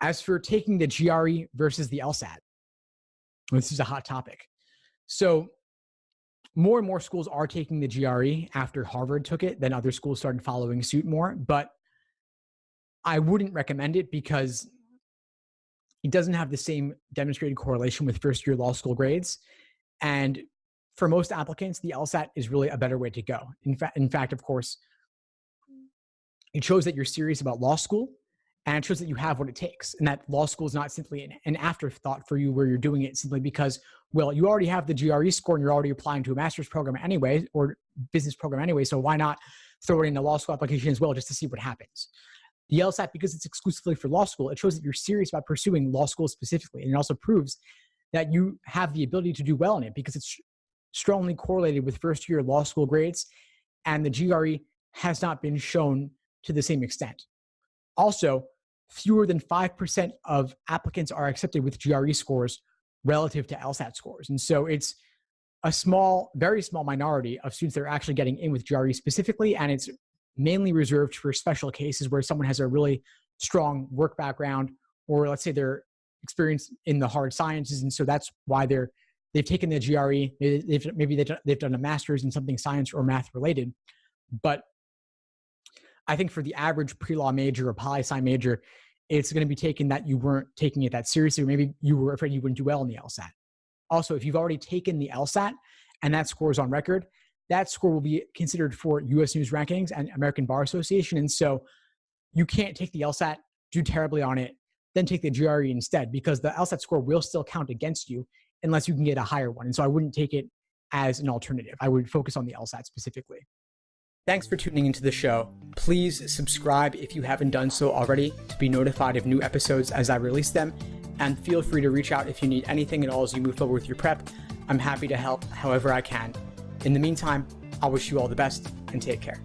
As for taking the GRE versus the LSAT, this is a hot topic. So more and more schools are taking the GRE after Harvard took it. Then other schools started following suit more. But I wouldn't recommend it because it doesn't have the same demonstrated correlation with first-year law school grades. And for most applicants, the LSAT is really a better way to go. In fact, of course, it shows that you're serious about law school, and it shows that you have what it takes, and that law school is not simply an afterthought for you where you're doing it simply because, well, you already have the GRE score and you're already applying to a master's program anyway, or business program anyway, so why not throw it in a law school application as well just to see what happens? The LSAT, because it's exclusively for law school, it shows that you're serious about pursuing law school specifically, and it also proves that you have the ability to do well in it because it's strongly correlated with first-year law school grades, and the GRE has not been shown to the same extent. Also, fewer than 5% of applicants are accepted with GRE scores relative to LSAT scores. And so it's a small, very small minority of students that are actually getting in with GRE specifically, and it's mainly reserved for special cases where someone has a really strong work background, or let's say they're experienced in the hard sciences, and so that's why they've taken the GRE. Maybe they've done a master's in something science or math related. But I think for the average pre-law major or poli-sci major, it's going to be taken that you weren't taking it that seriously, or maybe you were afraid you wouldn't do well in the LSAT. Also, if you've already taken the LSAT and that score is on record, that score will be considered for U.S. News Rankings and American Bar Association. And so you can't take the LSAT, do terribly on it, then take the GRE instead, because the LSAT score will still count against you unless you can get a higher one. And so I wouldn't take it as an alternative. I would focus on the LSAT specifically. Thanks for tuning into the show. Please subscribe if you haven't done so already to be notified of new episodes as I release them. And feel free to reach out if you need anything at all as you move forward with your prep. I'm happy to help however I can. In the meantime, I wish you all the best and take care.